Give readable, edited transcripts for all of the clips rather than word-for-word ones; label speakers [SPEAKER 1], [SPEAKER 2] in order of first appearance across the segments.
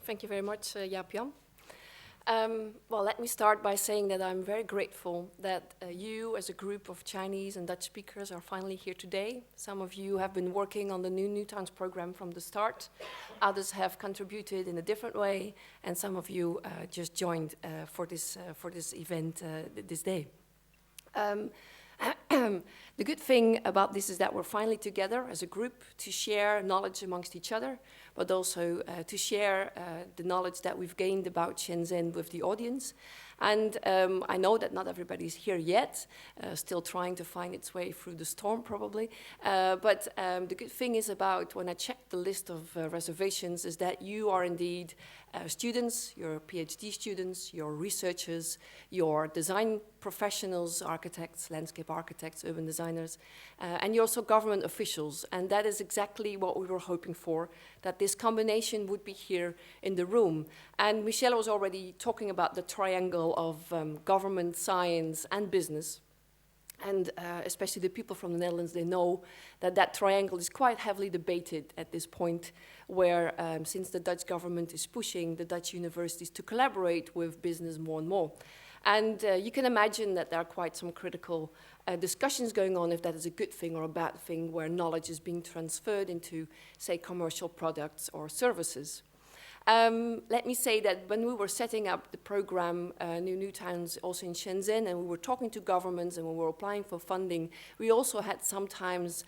[SPEAKER 1] Thank you very much, Jaap-Jan. Well, let me start by saying that I'm very grateful that you, as a group of Chinese and Dutch speakers, are finally here today. Some of you have been working on the New Towns program from the start. Others have contributed in a different way, and some of you just joined for this event this day. The good thing about this is that we're finally together as a group to share knowledge amongst each other, but also to share the knowledge that we've gained about Shenzhen with the audience. And I know that not everybody's here yet, still trying to find its way through the storm probably. But the good thing is about when I checked the list of reservations is that you are indeed students, your PhD students, your researchers, your design professionals, architects, landscape architects, urban designers, and you're also government officials. And that is exactly what we were hoping for, that this combination would be here in the room. And Michelle was already talking about the triangle of government, science, and business. And especially the people from the Netherlands, they know that that triangle is quite heavily debated at this point, where since the Dutch government is pushing the Dutch universities to collaborate with business more and more. And you can imagine that there are quite some critical discussions going on if that is a good thing or a bad thing, where knowledge is being transferred into, say, commercial products or services. Let me say that when we were setting up the program, New Towns, also in Shenzhen, and we were talking to governments and we were applying for funding, we also had sometimes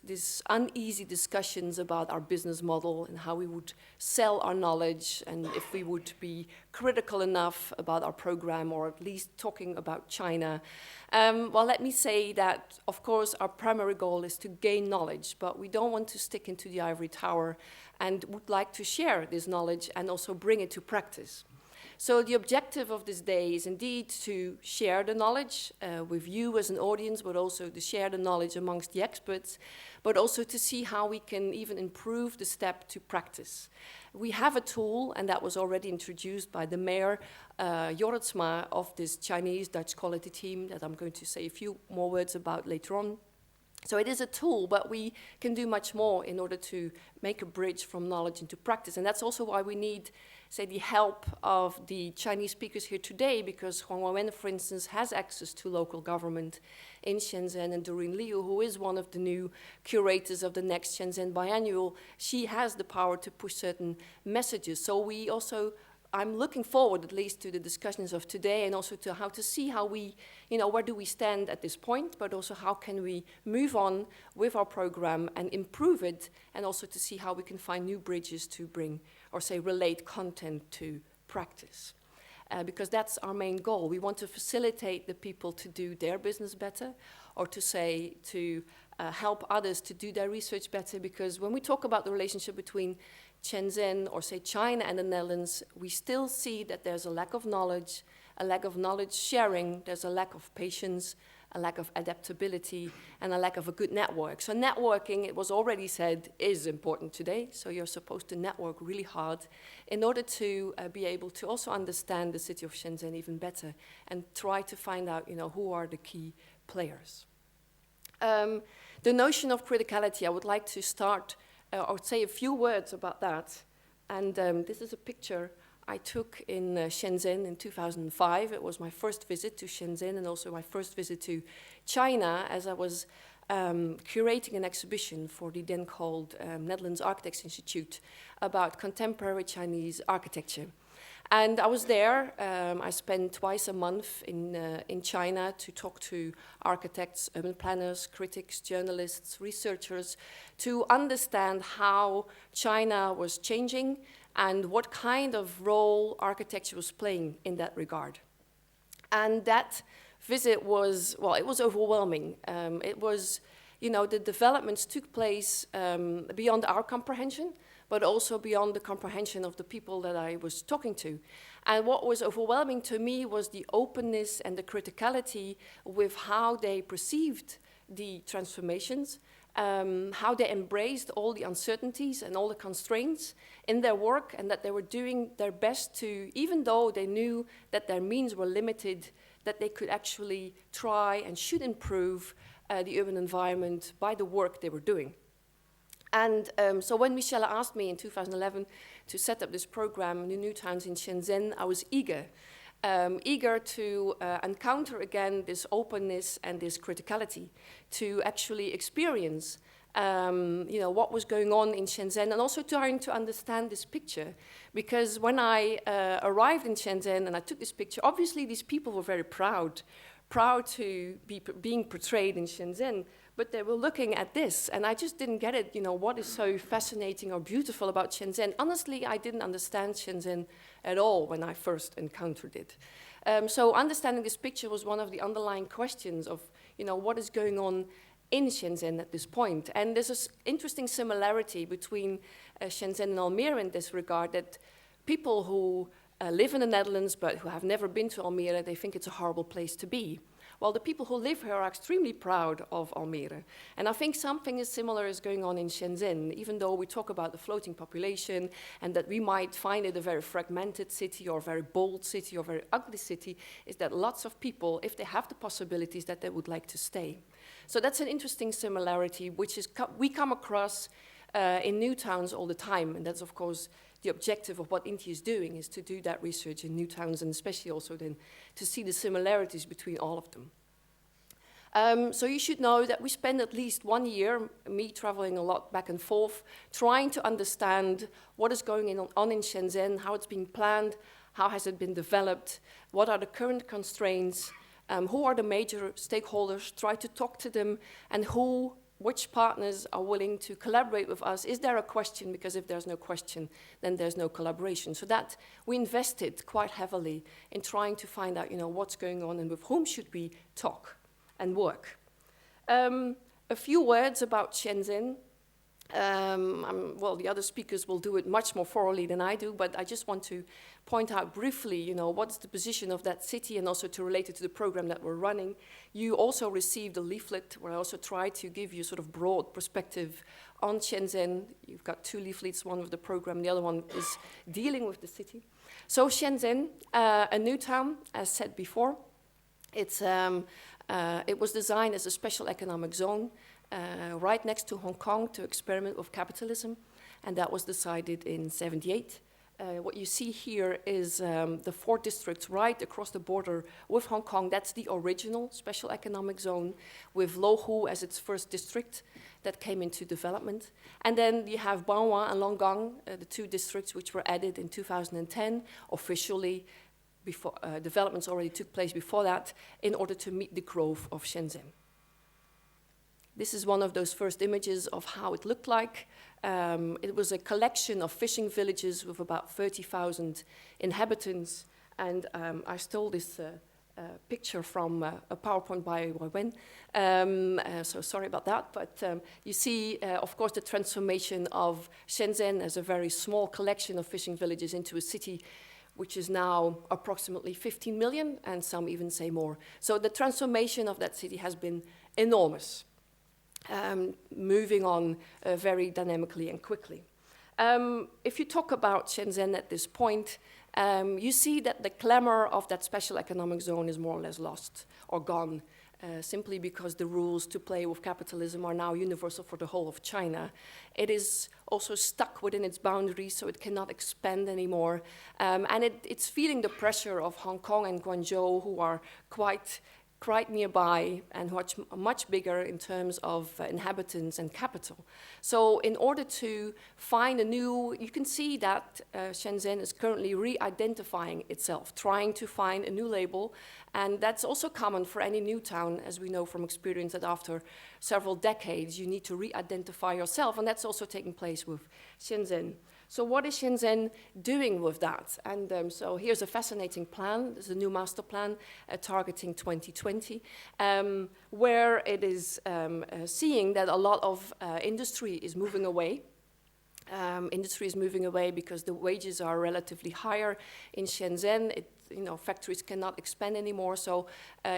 [SPEAKER 1] this uneasy discussions about our business model and how we would sell our knowledge and if we would be critical enough about our program or at least talking about China. Well, let me say that, of course, our primary goal is to gain knowledge, but we don't want to stick into the ivory tower and would like to share this knowledge and also bring it to practice. So the objective of this day is indeed to share the knowledge with you as an audience, but also to share the knowledge amongst the experts, but also to see how we can even improve the step to practice. We have a tool, and that was already introduced by the mayor, Jorritsma, of this Chinese-Dutch quality team that I'm going to say a few more words about later on. So it is a tool, but we can do much more in order to make a bridge from knowledge into practice. And that's also why we need, say, the help of the Chinese speakers here today, because Huang Wenwen, for instance, has access to local government in Shenzhen, and Doreen Liu, who is one of the new curators of the next Shenzhen Biannual, she has the power to push certain messages. So we also, I'm looking forward at least to the discussions of today and also to how to see how we, where do we stand at this point, but also how can we move on with our program and improve it, and also to see how we can find new bridges to bring or say relate content to practice. Because that's our main goal. We want to facilitate the people to do their business better, or to say to help others to do their research better, because when we talk about the relationship between Shenzhen or say China and the Netherlands, we still see that there's a lack of knowledge sharing, there's a lack of patience, a lack of adaptability, and a lack of a good network. So networking, it was already said, is important today. So you're supposed to network really hard in order to be able to also understand the city of Shenzhen even better and try to find out, who are the key players. The notion of criticality, I would like to start I would say a few words about that. And this is a picture I took in Shenzhen in 2005. It was my first visit to Shenzhen and also my first visit to China, as I was curating an exhibition for the then called Netherlands Architects Institute about contemporary Chinese architecture. And I was there. I spent twice a month in China to talk to architects, urban planners, critics, journalists, researchers, to understand how China was changing and what kind of role architecture was playing in that regard. And that visit was, well, it was overwhelming. It was, the developments took place beyond our comprehension, but also beyond the comprehension of the people that I was talking to. And what was overwhelming to me was the openness and the criticality with how they perceived the transformations, how they embraced all the uncertainties and all the constraints in their work, and that they were doing their best to, even though they knew that their means were limited, that they could actually try and should improve the urban environment by the work they were doing. And so when Michelle asked me in 2011 to set up this program, New Towns in Shenzhen, I was eager to encounter again this openness and this criticality, to actually experience what was going on in Shenzhen, and also trying to understand this picture. Because when I arrived in Shenzhen and I took this picture, obviously these people were very proud to be being portrayed in Shenzhen, but they were looking at this, and I just didn't get it, what is so fascinating or beautiful about Shenzhen. Honestly, I didn't understand Shenzhen at all when I first encountered it. So understanding this picture was one of the underlying questions of, what is going on in Shenzhen at this point. And there's an interesting similarity between Shenzhen and Almere in this regard, that people who live in the Netherlands but who have never been to Almere, they think it's a horrible place to be. Well, the people who live here are extremely proud of Almere. And I think something similar is going on in Shenzhen, even though we talk about the floating population and that we might find it a very fragmented city or a very bold city or a very ugly city, is that lots of people, if they have the possibilities, that they would like to stay. So that's an interesting similarity, which is we come across in new towns all the time, and that's of course the objective of what INTI is doing, is to do that research in new towns, and especially also then to see the similarities between all of them. So you should know that we spend at least 1 year, me traveling a lot back and forth, trying to understand what is going on in Shenzhen, how it's being planned, how has it been developed, what are the current constraints, who are the major stakeholders, try to talk to them, and which partners are willing to collaborate with us. Is there a question? Because if there's no question, then there's no collaboration. So that we invested quite heavily in trying to find out, what's going on and with whom should we talk and work. A few words about Shenzhen. Well, the other speakers will do it much more thoroughly than I do, but I just want to point out briefly, what's the position of that city, and also to relate it to the program that we're running. You also received a leaflet where I also try to give you sort of broad perspective on Shenzhen. You've got 2 leaflets, one with the program, the other one is dealing with the city. So Shenzhen, a new town, as said before, it was designed as a special economic zone right next to Hong Kong to experiment with capitalism, and that was decided in '78. What you see here is the 4 districts right across the border with Hong Kong. That's the original special economic zone, with Lo Hu as its first district that came into development. And then you have Banwa and Longgang, the 2 districts which were added in 2010 officially. Before, developments already took place before that in order to meet the growth of Shenzhen. This is one of those first images of how it looked like. It was a collection of fishing villages with about 30,000 inhabitants. And I stole this picture from a PowerPoint by Wen. So sorry about that. But you see, of course, the transformation of Shenzhen as a very small collection of fishing villages into a city which is now approximately 15 million, and some even say more. So the transformation of that city has been enormous. Moving on very dynamically and quickly. If you talk about Shenzhen at this point, you see that the glamour of that special economic zone is more or less lost or gone, simply because the rules to play with capitalism are now universal for the whole of China. It is also stuck within its boundaries, so it cannot expand anymore. And it's feeling the pressure of Hong Kong and Guangzhou, who are quite nearby and much bigger in terms of inhabitants and capital. So in order to find you can see that Shenzhen is currently re-identifying itself, trying to find a new label, and that's also common for any new town, as we know from experience that after several decades you need to re-identify yourself, and that's also taking place with Shenzhen. So what is Shenzhen doing with that? And so here's a fascinating plan. There's a new master plan targeting 2020, where it is seeing that a lot of industry is moving away. Industry is moving away because the wages are relatively higher in Shenzhen. Factories cannot expand anymore, so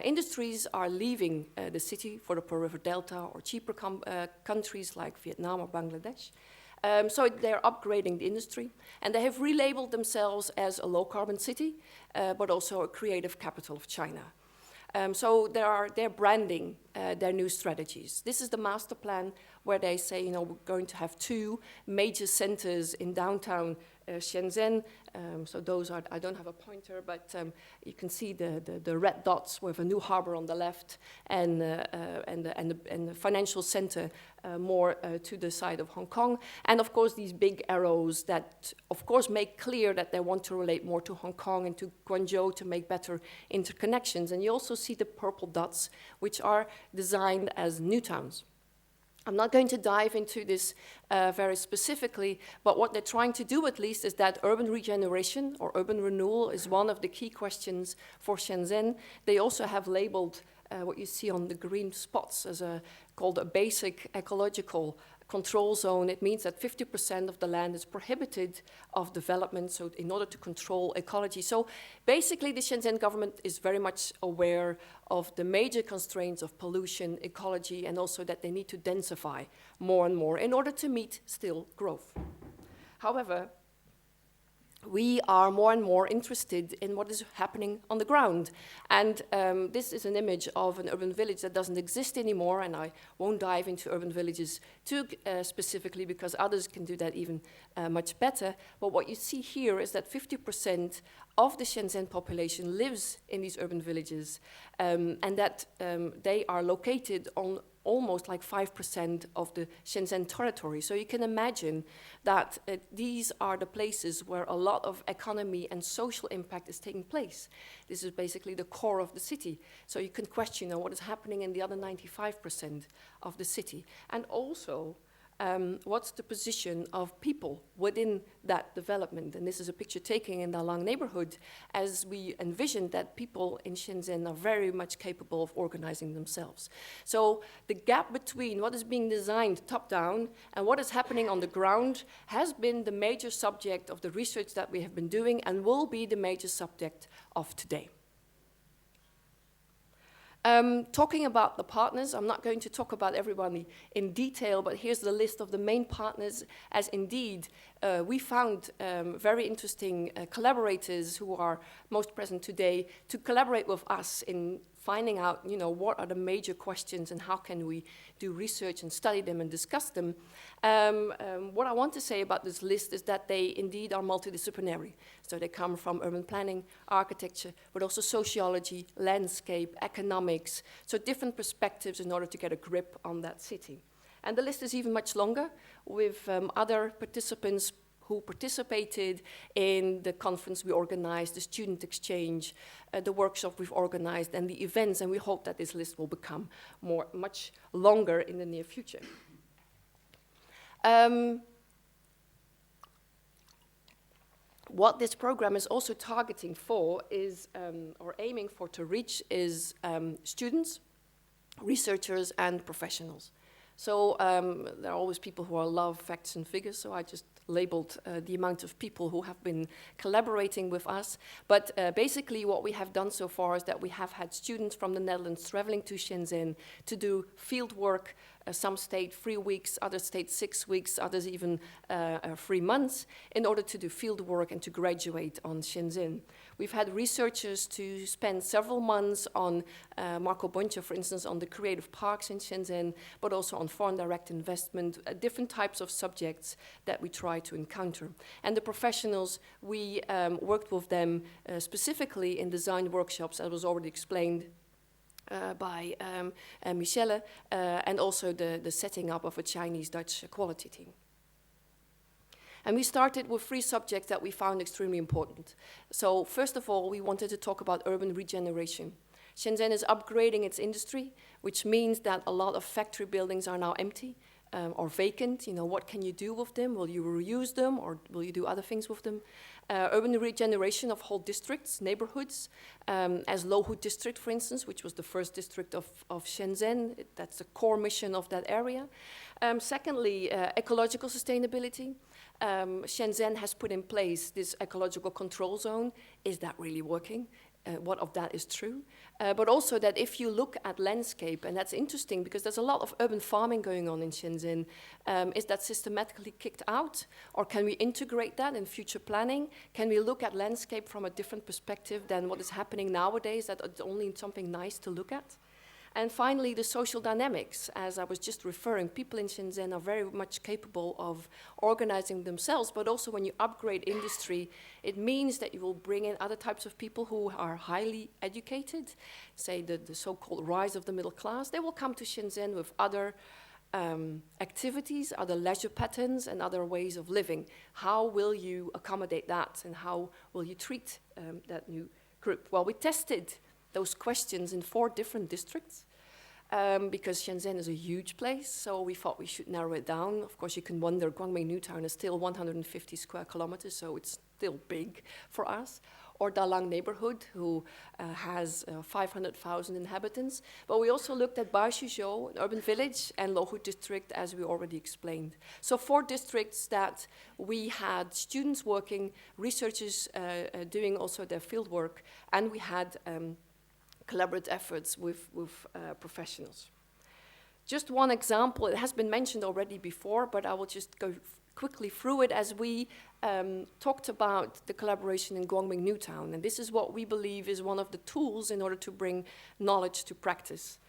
[SPEAKER 1] industries are leaving the city for the Pearl River Delta or cheaper countries like Vietnam or Bangladesh. So they're upgrading the industry, and they have relabeled themselves as a low-carbon city, but also a creative capital of China. So they're branding their new strategies. This is the master plan where they say, you know, we're going to have 2 major centers in downtown Shenzhen. So those are, I don't have a pointer, but you can see the red dots with a new harbor on the left and the financial center more to the side of Hong Kong. And of course, these big arrows that, of course, make clear that they want to relate more to Hong Kong and to Guangzhou to make better interconnections. And you also see the purple dots, which are designed as new towns. I'm not going to dive into this very specifically, but what they're trying to do at least is that urban regeneration or urban renewal is one of the key questions for Shenzhen. They also have labeled what you see on the green spots as called a basic ecological control zone. It means that 50% of the land is prohibited of development, so in order to control ecology. So basically the Shenzhen government is very much aware of the major constraints of pollution, ecology, and also that they need to densify more and more in order to meet still growth. However, we are more and more interested in what is happening on the ground. And this is an image of an urban village that doesn't exist anymore, and I won't dive into urban villages too specifically because others can do that even much better. But what you see here is that 50% of the Shenzhen population lives in these urban villages, and that they are located on almost like 5% of the Shenzhen territory. So you can imagine that these are the places where a lot of economy and social impact is taking place. This is basically the core of the city. So you can question what is happening in the other 95% of the city. And also, what's the position of people within that development? And this is a picture taken in the Lang neighborhood as we envision that people in Shenzhen are very much capable of organizing themselves. So the gap between what is being designed top-down and what is happening on the ground has been the major subject of the research that we have been doing and will be the major subject of today. Talking about the partners, I'm not going to talk about everybody in detail, but here's the list of the main partners, as indeed we found very interesting collaborators who are most present today to collaborate with us in finding out, what are the major questions and how can we do research and study them and discuss them. What I want to say about this list is that they indeed are multidisciplinary. So they come from urban planning, architecture, but also sociology, landscape, economics, so different perspectives in order to get a grip on that city. And the list is even much longer with other participants who participated in the conference we organized, the student exchange, the workshop we've organized, and the events, and we hope that this list will become much longer in the near future. What this program is also targeting for is, or aiming for to reach is students, researchers, and professionals. So there are always people who love facts and figures, so I just labeled the amount of people who have been collaborating with us. But basically what we have done so far is that we have had students from the Netherlands traveling to Shenzhen to do field work. Some stayed 3 weeks, others stayed 6 weeks, others even 3 months in order to do field work and to graduate on Shenzhen. We've had researchers to spend several months on Marco Boncha, for instance, on the creative parks in Shenzhen, but also on foreign direct investment, different types of subjects that we try to encounter. And the professionals, we worked with them specifically in design workshops, as was already explained by Michelle, and also the setting up of a Chinese-Dutch quality team. And we started with 3 subjects that we found extremely important. So first of all, we wanted to talk about urban regeneration. Shenzhen is upgrading its industry, which means that a lot of factory buildings are now empty or vacant. What can you do with them? Will you reuse them or will you do other things with them? Urban regeneration of whole districts, neighborhoods, as Lohut district, for instance, which was the first district of Shenzhen. That's the core mission of that area. Secondly, ecological sustainability. Shenzhen has put in place this ecological control zone. Is that really working? What of that is true? But also that if you look at landscape, and that's interesting because there's a lot of urban farming going on in Shenzhen, is that systematically kicked out? Or can we integrate that in future planning? Can we look at landscape from a different perspective than what is happening nowadays, that it's only something nice to look at? And finally, the social dynamics. As I was just referring, people in Shenzhen are very much capable of organizing themselves, but also when you upgrade industry, it means that you will bring in other types of people who are highly educated, say the so-called rise of the middle class. They will come to Shenzhen with other activities, other leisure patterns, and other ways of living. How will you accommodate that, and how will you treat that new group? Well, we tested those questions in 4 different districts because Shenzhen is a huge place, so we thought we should narrow it down. Of course, you can wonder, Guangming New Town is still 150 square kilometers, so it's still big for us. Or Dalang neighborhood, who has 500,000 inhabitants. But we also looked at Baishuzhou, an urban village, and Lohut district, as we already explained. So 4 districts that we had students working, researchers doing also their field work, and we had collaborative efforts with professionals. Just one example, it has been mentioned already before, but I will just go quickly through it as we talked about the collaboration in Guangming New Town. And this is what we believe is one of the tools in order to bring knowledge to practice.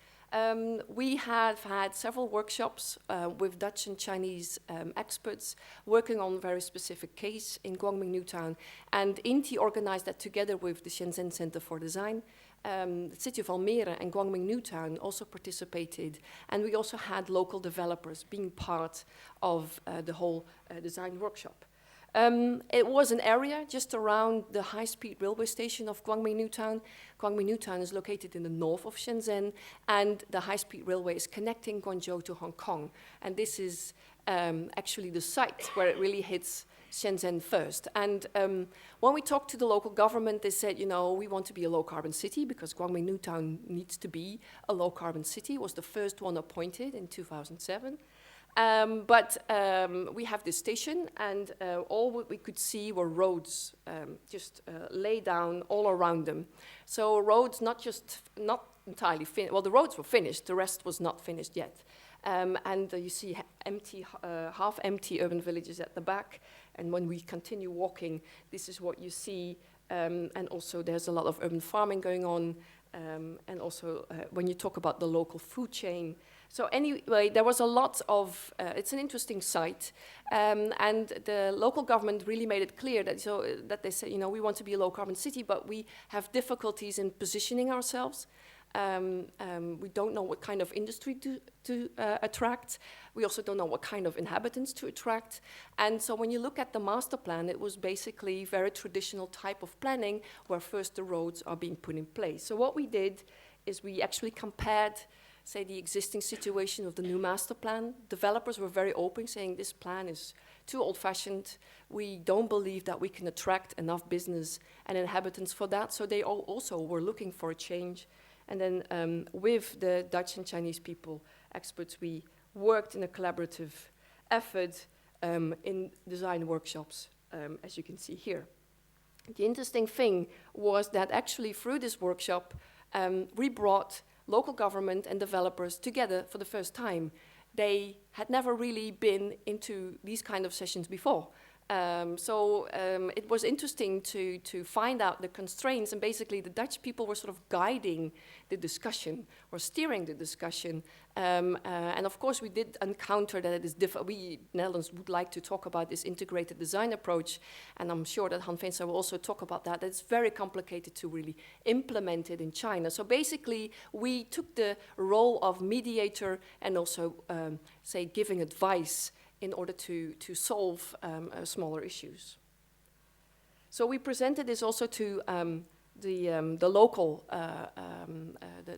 [SPEAKER 1] We have had several workshops with Dutch and Chinese experts working on a very specific case in Guangming New Town. And INTI organized that together with the Shenzhen Center for Design. The city of Almere and Guangming New Town also participated, and we also had local developers being part of the whole design workshop. It was an area just around the high-speed railway station of Guangming New Town. Guangming New Town is located in the north of Shenzhen, and the high-speed railway is connecting Guangzhou to Hong Kong. And this is actually the site where it really hits Shenzhen first. And when we talked to the local government, they said, you know, we want to be a low-carbon city because Guangming New Town needs to be a low-carbon city. It was the first one appointed in 2007. But we have this station, and all what we could see were roads just laid down all around them. So roads not entirely finished. Well, the roads were finished. The rest was not finished yet. And you see empty, half-empty urban villages at the back. And when we continue walking, this is what you see. And also there's a lot of urban farming going on. And also when you talk about the local food chain. So anyway, there was a lot of, it's an interesting site. And the local government really made it clear that they said, you know, we want to be a low-carbon city, but we have difficulties in positioning ourselves. We don't know what kind of industry to attract. We also don't know what kind of inhabitants to attract. And so when you look at the master plan, it was basically very traditional type of planning where first the roads are being put in place. So what we did is we actually compared, say, the existing situation of the new master plan. Developers were very open, saying this plan is too old-fashioned. We don't believe that we can attract enough business and inhabitants for that. So they also were looking for a change. And then with the Dutch and Chinese people, experts, we worked in a collaborative effort in design workshops, as you can see here. The interesting thing was that actually through this workshop, we brought local government and developers together for the first time. They had never really been into these kind of sessions before. So it was interesting to find out the constraints, and basically the Dutch people were sort of guiding the discussion or steering the discussion. And of course we did encounter that it is different. We, Netherlands, would like to talk about this integrated design approach, and I'm sure that Han Vensa will also talk about that. It's very complicated to really implement it in China. So basically we took the role of mediator and also, say, giving advice in order to solve smaller issues. So we presented this also to the local,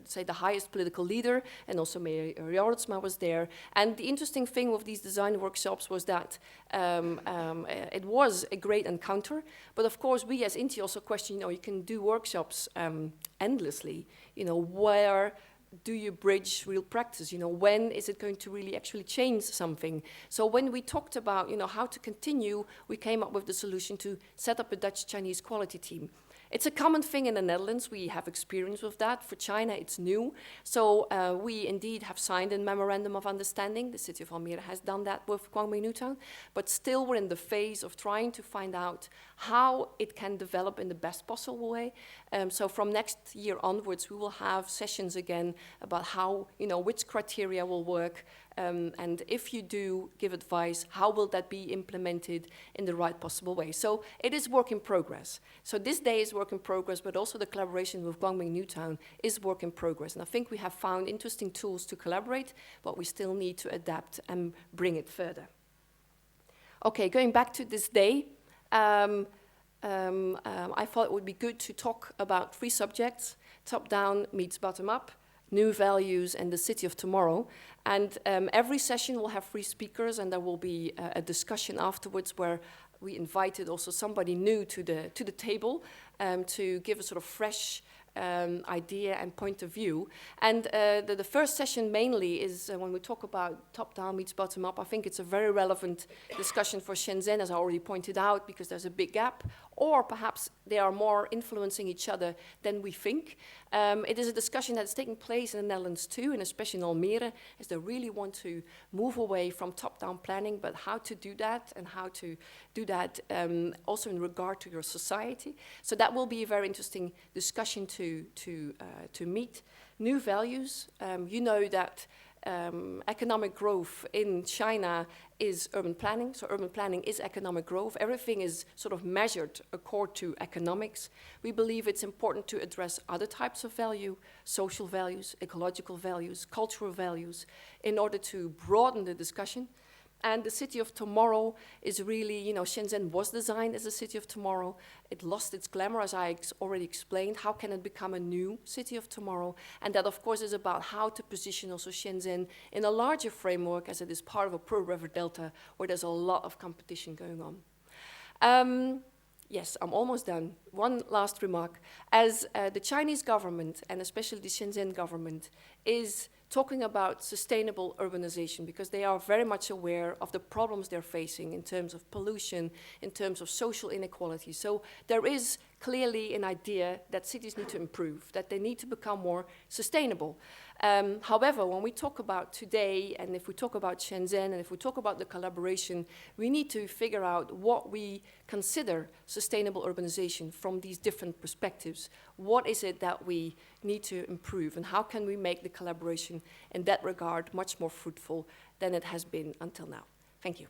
[SPEAKER 1] say the highest political leader, and also Mayor Jorritsma was there. And the interesting thing with these design workshops was that it was a great encounter, but of course we as INTI also question, you know, you can do workshops endlessly, you know, where do you bridge real practice? You know, when is it going to really actually change something? So when we talked about, you know, how to continue, we came up with the solution to set up a Dutch-Chinese quality team. It's a common thing in the Netherlands. We have experience with that. For China, it's new. So we indeed have signed a memorandum of understanding. The city of Almere has done that with Kwangming New Town, but still we're in the phase of trying to find out how it can develop in the best possible way. So from next year onwards, we will have sessions again about how, which criteria will work, and if you do give advice, how will that be implemented in the right possible way? So it is work in progress. So this day is work in progress, but also the collaboration with Kwangming New Town is work in progress. And I think we have found interesting tools to collaborate, but we still need to adapt and bring it further. Okay, going back to this day, I thought it would be good to talk about 3 subjects: top-down meets bottom-up, new values, and the city of tomorrow. And every session will have 3 speakers, and there will be a discussion afterwards where we invited also somebody new to the table to give a sort of fresh idea and point of view. And the first session mainly is when we talk about top-down meets bottom-up. I think it's a very relevant discussion for Shenzhen, as I already pointed out, because there's a big gap, or perhaps they are more influencing each other than we think. It is a discussion that's taking place in the Netherlands too, and especially in Almere, as they really want to move away from top-down planning, but how to do that, and how to do that also in regard to your society. So that will be a very interesting discussion to meet. New values. You know that economic growth in China is urban planning. So urban planning is economic growth. Everything is sort of measured according to economics. We believe it's important to address other types of value, social values, ecological values, cultural values, in order to broaden the discussion. And the city of tomorrow is really, Shenzhen was designed as a city of tomorrow. It lost its glamour, as I already explained. How can it become a new city of tomorrow? And that, of course, is about how to position also Shenzhen in a larger framework, as it is part of a Pearl River Delta, where there's a lot of competition going on. Yes, I'm almost done. One last remark. As the Chinese government, and especially the Shenzhen government, is talking about sustainable urbanization, because they are very much aware of the problems they're facing in terms of pollution, in terms of social inequality. So there is clearly an idea that cities need to improve, that they need to become more sustainable. However, when we talk about today, and if we talk about Shenzhen, and if we talk about the collaboration, we need to figure out what we consider sustainable urbanization from these different perspectives. What is it that we need to improve, and how can we make the collaboration in that regard much more fruitful than it has been until now? Thank you.